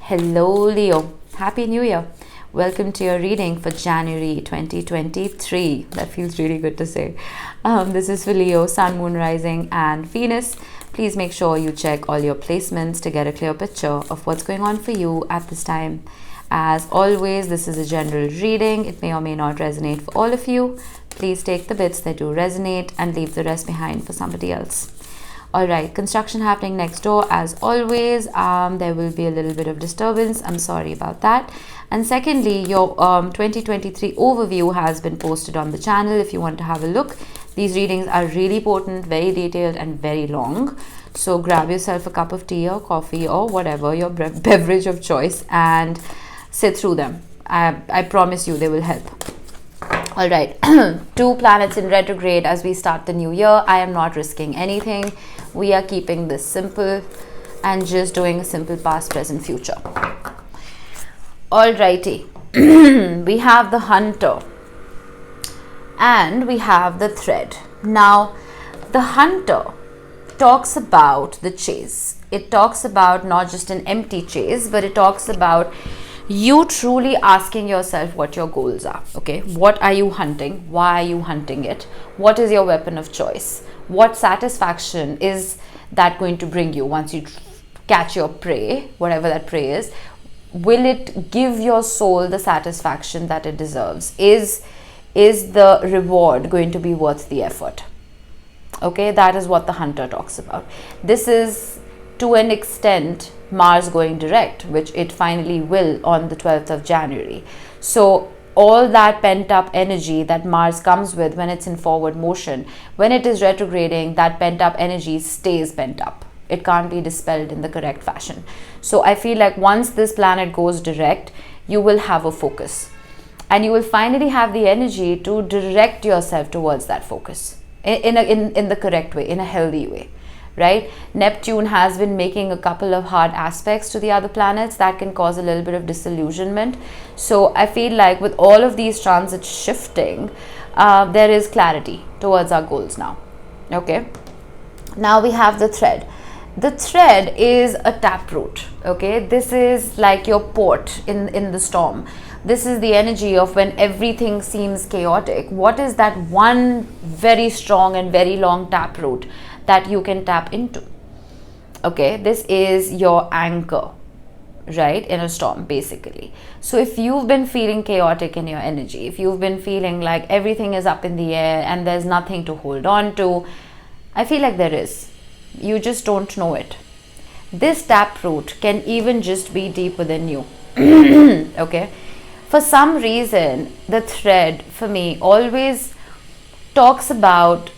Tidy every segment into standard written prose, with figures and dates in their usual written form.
Hello Leo, Happy New Year. Welcome to your reading for January 2023. That feels really good to say. This is for Leo, Sun, Moon, Rising and Venus. Please make sure you check all your placements to get a clear picture of what's going on for you at this time. As always, this is a general reading. It may or may not resonate for all of you. Please take the bits that do resonate and leave the rest behind for somebody else. All right, construction happening next door as always. There will be a little bit of disturbance. I'm sorry about that. And secondly, your 2023 overview has been posted on the channel if you want to have a look. These readings are really potent, very detailed and very long. So grab yourself a cup of tea or coffee or whatever, your beverage of choice, and sit through them. I promise you they will help. All right, 2 planets in retrograde as we start the new year. I am not risking anything. We are keeping this simple and just doing a simple past, present, future. Alrighty, we have the Hunter and we have the Thread. Now, the Hunter talks about the chase. It talks about not just an empty chase, but it talks about you truly asking yourself what your goals are. Okay, what are you hunting? Why are you hunting it? What is your weapon of choice? What satisfaction is that going to bring you once you catch your prey, whatever that prey is? Will it give your soul the satisfaction that it deserves? Is the reward going to be worth the effort? Okay, that is what the Hunter talks about. This is to an extent Mars going direct, which it finally will on the 12th of January. So all that pent up energy that Mars comes with when it's in forward motion, when it is retrograding, that pent up energy stays pent up. It can't be dispelled in the correct fashion. So I feel like once this planet goes direct, you will have a focus and you will finally have the energy to direct yourself towards that focus in the correct way, in a healthy way. Right? Neptune has been making a couple of hard aspects to the other planets that can cause a little bit of disillusionment. So I feel like with all of these transits shifting, there is clarity towards our goals now. Okay. Now we have the Thread. The Thread is a taproot. Okay. This is like your port in the storm. This is the energy of when everything seems chaotic. What is that one very strong and very long taproot that you can tap into? Okay, this is your anchor, right, in a storm basically. So if you've been feeling chaotic in your energy, if you've been feeling like everything is up in the air and there's nothing to hold on to, I feel like there is. You just don't know it. This taproot can even just be deep within you. Okay, for some reason the Thread for me always talks about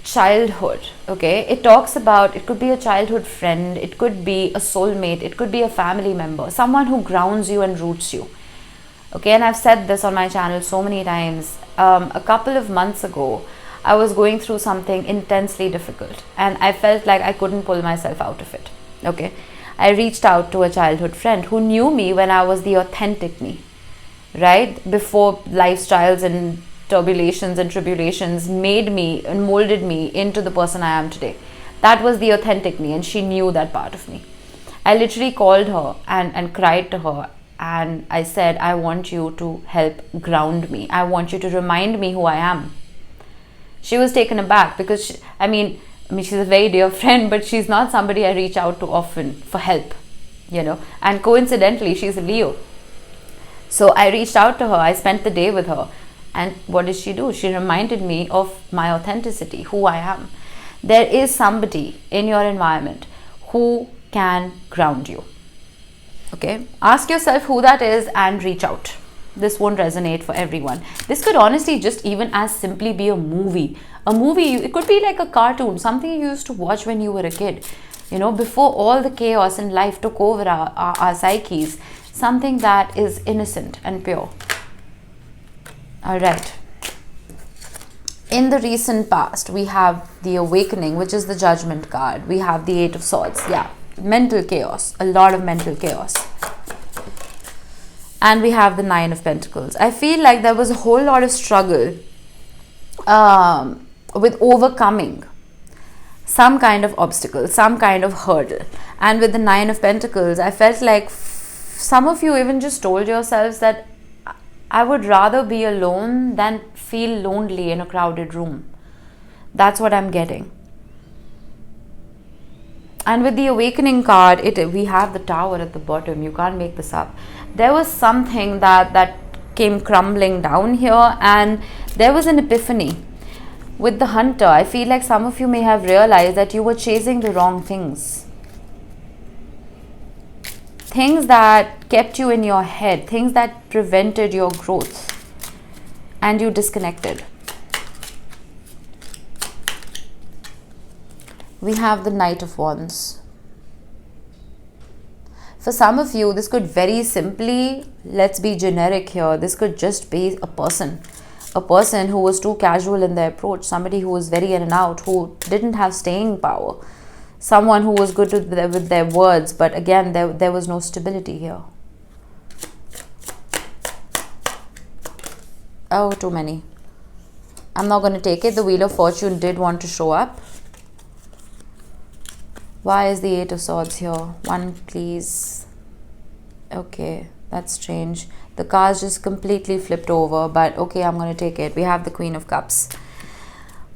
childhood. Okay, it talks about, it could be a childhood friend, it could be a soulmate, it could be a family member, someone who grounds you and roots you. Okay, and I've said this on my channel so many times. A couple of months ago I was going through something intensely difficult and I felt like I couldn't pull myself out of it. Okay, I reached out to a childhood friend who knew me when I was the authentic me, right, before lifestyles and turbulations and tribulations made me and molded me into the person I am today. That was the authentic me and she knew that part of me. I literally called her and cried to her and I said, I want you to help ground me. I want you to remind me who I am. She was taken aback because she's a very dear friend, but she's not somebody I reach out to often for help, you know, and coincidentally she's a Leo. So I reached out to her, I spent the day with her. And what did she do? She reminded me of my authenticity, who I am. There is somebody in your environment who can ground you. Okay? Ask yourself who that is and reach out. This won't resonate for everyone. This could honestly just even as simply be a movie. A movie, it could be like a cartoon, something you used to watch when you were a kid. You know, before all the chaos in life took over our psyches, something that is innocent and pure. All right. In the recent past, we have the Awakening, which is the Judgment card. We have the 8 of Swords. Yeah, mental chaos, a lot of mental chaos. And we have the 9 of Pentacles. I feel like there was a whole lot of struggle with overcoming some kind of obstacle, some kind of hurdle. And with the Nine of Pentacles, I felt like some of you even just told yourselves that I would rather be alone than feel lonely in a crowded room. That's what I'm getting. And with the Awakening card, we have the Tower at the bottom. You can't make this up. There was something that came crumbling down here, and there was an epiphany. With the Hunter, I feel like some of you may have realized that you were chasing the wrong things. Things that kept you in your head, things that prevented your growth, and you disconnected. We have the Knight of Wands. For some of you, this could very simply, let's be generic here, this could just be a person who was too casual in their approach, somebody who was very in and out, who didn't have staying power, someone who was good with their words, but again, there was no stability here. Oh, too many. I'm not going to take it. The Wheel of Fortune did want to show up. Why is the Eight of Swords here? One, please. Okay, that's strange. The cards just completely flipped over, but okay, I'm going to take it. We have the Queen of Cups.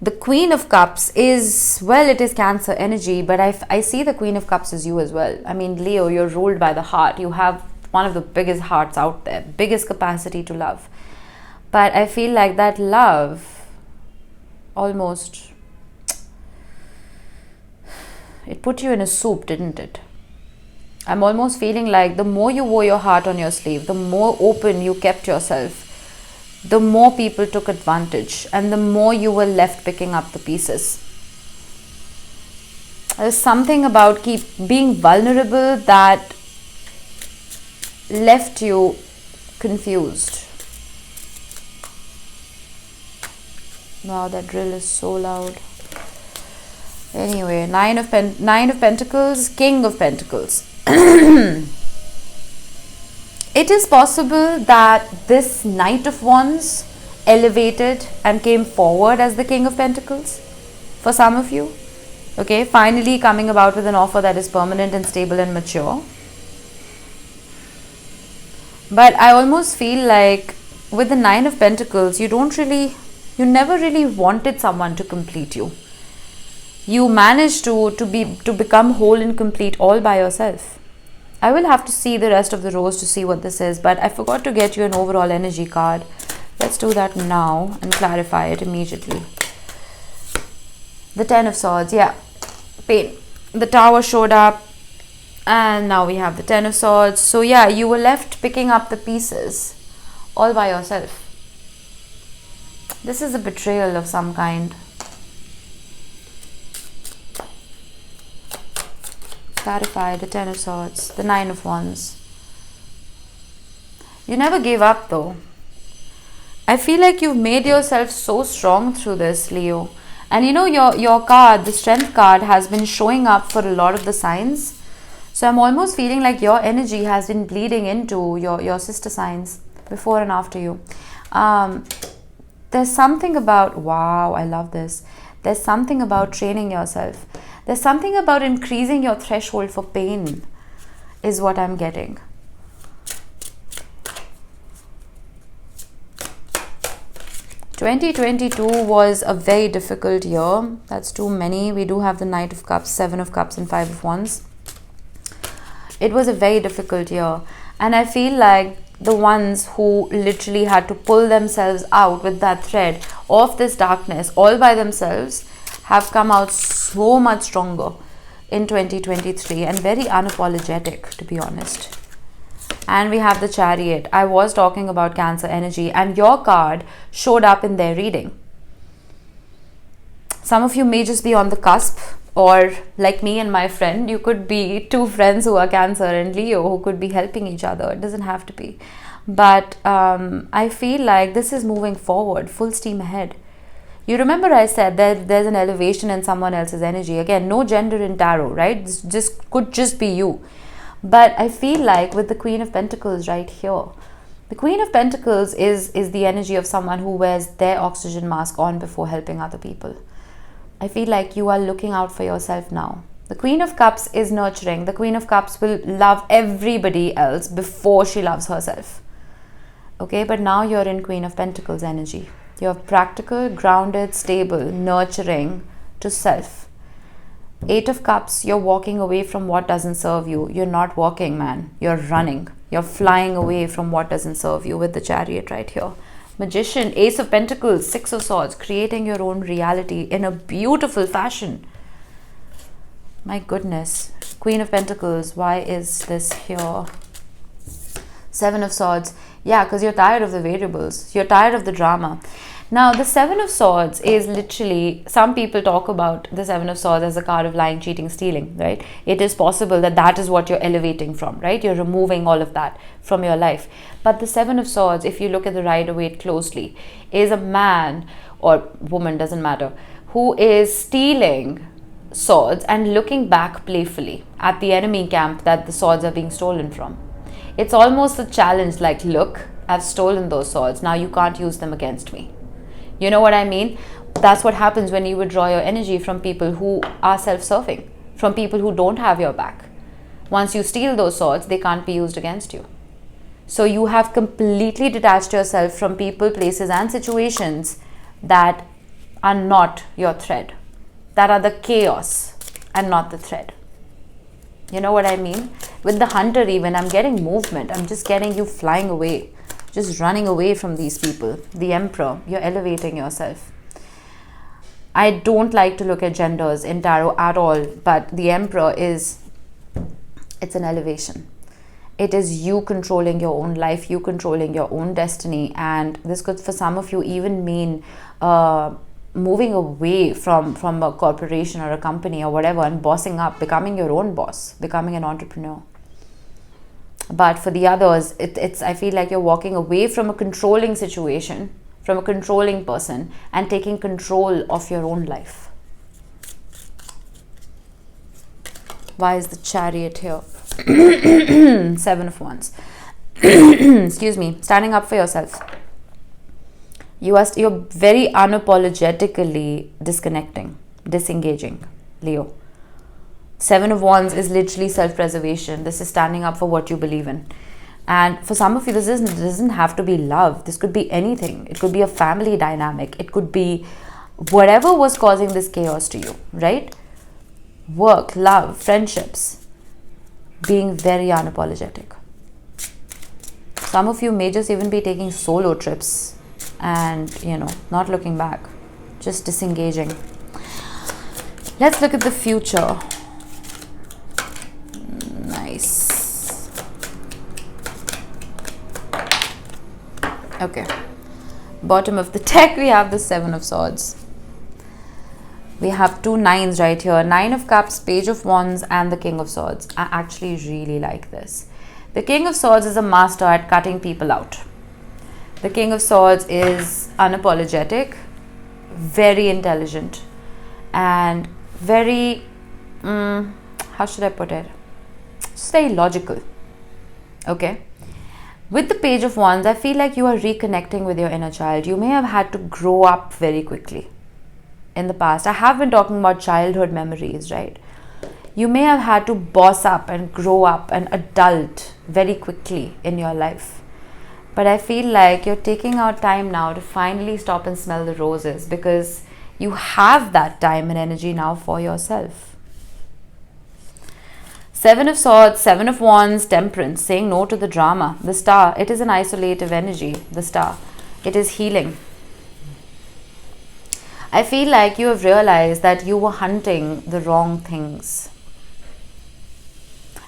The Queen of Cups is, well, it is Cancer energy, but I see the Queen of Cups as you as well. I mean, Leo, you're ruled by the heart. You have one of the biggest hearts out there, biggest capacity to love. But I feel like that love almost, it put you in a soup, didn't it? I'm almost feeling like the more you wore your heart on your sleeve, the more open you kept yourself, the more people took advantage, and the more you were left picking up the pieces. There's something about being vulnerable that left you confused. Wow, that drill is so loud. Anyway, Nine of Pentacles, King of Pentacles. It is possible that this Knight of Wands elevated and came forward as the King of Pentacles for some of you. Okay, finally coming about with an offer that is permanent and stable and mature. But I almost feel like with the Nine of Pentacles, you never really wanted someone to complete you. You managed to become whole and complete all by yourself. I will have to see the rest of the rows to see what this is, but I forgot to get you an overall energy card. Let's do that now and clarify it immediately. The Ten of Swords, yeah, pain. The Tower showed up, and now we have the Ten of Swords. So yeah, you were left picking up the pieces all by yourself. This is a betrayal of some kind. Clarify the Ten of Swords, the Nine of Wands. You never gave up though. I feel like you've made yourself so strong through this, Leo. And you know, your card, the Strength card, has been showing up for a lot of the signs. So I'm almost feeling like your energy has been bleeding into your sister signs before and after you. There's something about, wow, I love this. There's something about training yourself. There's something about increasing your threshold for pain is what I'm getting. (2022) was a very difficult year. That's too many. We do have the Knight of Cups, Seven of Cups, and Five of Wands. It was a very difficult year. And I feel like the ones who literally had to pull themselves out with that thread of this darkness all by themselves have come out so much stronger in 2023 and very unapologetic, to be honest. And we have the Chariot. I was talking about Cancer energy, and your card showed up in their reading. Some of you may just be on the cusp, or like me and my friend, you could be two friends who are Cancer and Leo who could be helping each other. It doesn't have to be. But I feel like this is moving forward, full steam ahead. You remember I said that there's an elevation in someone else's energy. Again, no gender in tarot, right? This could just be you. But I feel like with the Queen of Pentacles right here, the Queen of Pentacles is the energy of someone who wears their oxygen mask on before helping other people. I feel like you are looking out for yourself now. The Queen of Cups is nurturing. The Queen of Cups will love everybody else before she loves herself. Okay, but now you're in Queen of Pentacles energy. You're practical, grounded, stable, nurturing to self. 8 of Cups, you're walking away from what doesn't serve you. You're not walking, man. You're running. You're flying away from what doesn't serve you with the Chariot right here. Magician, Ace of Pentacles, 6 of Swords, creating your own reality in a beautiful fashion. My goodness. Queen of Pentacles, why is this here? 7 of Swords. Yeah, because you're tired of the variables. You're tired of the drama. Now, the 7 of Swords is literally, some people talk about the 7 of Swords as a card of lying, cheating, stealing, right? It is possible that that is what you're elevating from, right? You're removing all of that from your life. But the 7 of Swords, if you look at the Rider-Waite closely, is a man or woman, doesn't matter, who is stealing swords and looking back playfully at the enemy camp that the swords are being stolen from. It's almost a challenge, like, look, I've stolen those swords. Now you can't use them against me. You know what I mean? That's what happens when you withdraw your energy from people who are self-serving, from people who don't have your back. Once you steal those swords, they can't be used against you. So you have completely detached yourself from people, places, and situations that are not your thread, that are the chaos and not the thread. You know what I mean? With the Hunter even, I'm getting movement. I'm just getting you flying away, just running away from these people. The Emperor, you're elevating yourself. I don't like to look at genders in tarot at all, but the Emperor is, it's an elevation. It is you controlling your own life, you controlling your own destiny. And this could, for some of you, even mean moving away from a corporation or a company or whatever and bossing up, becoming your own boss, becoming an entrepreneur. But for the others, it's I feel like you're walking away from a controlling situation, from a controlling person, and taking control of your own life. Why is the Chariot here? 7 of Wands. Excuse me. Standing up for yourself. You're very unapologetically disengaging, Leo. 7 of Wands is literally self-preservation. This is standing up for what you believe in. And for some of you, this doesn't have to be love. This could be anything. It could be a family dynamic. It could be whatever was causing this chaos to you, right? Work, love, friendships. Being very unapologetic. Some of you may just even be taking solo trips and, not looking back. Just disengaging. Let's look at the future. Nice. Okay. Bottom of the deck, we have the 7 of Swords. We have 2 9s right here. 9 of Cups, Page of Wands, and the King of Swords. I actually really like this. The King of Swords is a master at cutting people out. The King of Swords is unapologetic, very intelligent, and very, how should I put it? It's very logical. Okay. With the Page of Wands, I feel like you are reconnecting with your inner child. You may have had to grow up very quickly in the past. I have been talking about childhood memories, right? You may have had to boss up and grow up and adult very quickly in your life. But I feel like you're taking out time now to finally stop and smell the roses, because you have that time and energy now for yourself. 7 of Swords, 7 of Wands, Temperance, saying no to the drama. The Star, it is an isolative energy, the Star. It is healing. I feel like you have realized that you were hunting the wrong things.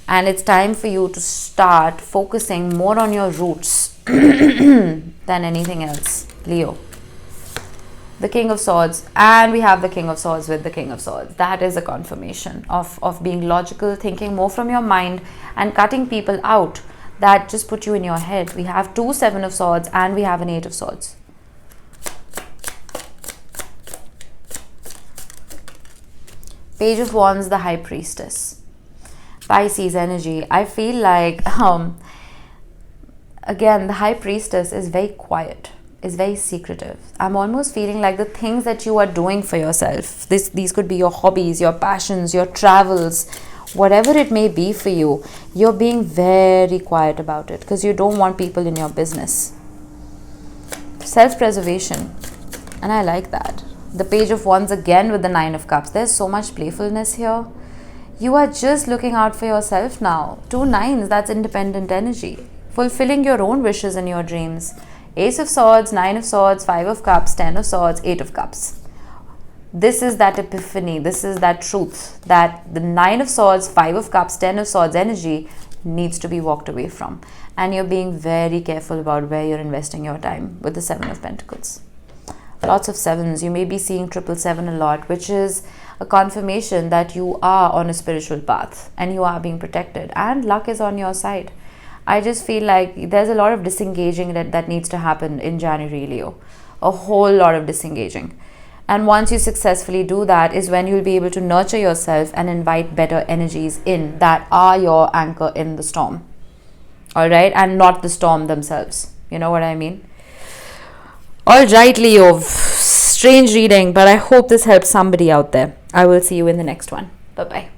And it's time for you to start focusing more on your roots than anything else, Leo. The King of Swords, and we have the King of Swords with the King of Swords. That is a confirmation of being logical, thinking more from your mind, and cutting people out that just put you in your head. We have 2 7 of Swords, and we have an 8 of Swords. Page of Wands, the High Priestess. Pisces energy. I feel like, again, the High Priestess is very quiet. is very secretive. I'm almost feeling like the things that you are doing for yourself, these could be your hobbies, your passions, your travels, whatever it may be for you, you're being very quiet about it because you don't want people in your business. Self-preservation, and I like that. The Page of Wands again with the Nine of Cups. There's so much playfulness here. You are just looking out for yourself now. 2 nines, that's independent energy. Fulfilling your own wishes and your dreams. Ace of Swords, 9 of Swords, 5 of Cups, 10 of Swords, 8 of Cups. This is that epiphany. This is that truth that the 9 of Swords, 5 of Cups, 10 of Swords energy needs to be walked away from. And you're being very careful about where you're investing your time with the 7 of Pentacles. Lots of 7s. You may be seeing 777 a lot, which is a confirmation that you are on a spiritual path and you are being protected and luck is on your side. I just feel like there's a lot of disengaging that needs to happen in January, Leo. A whole lot of disengaging. And once you successfully do that is when you'll be able to nurture yourself and invite better energies in that are your anchor in the storm. All right? And not the storm themselves. You know what I mean? All right, Leo. Strange reading, but I hope this helps somebody out there. I will see you in the next one. Bye-bye.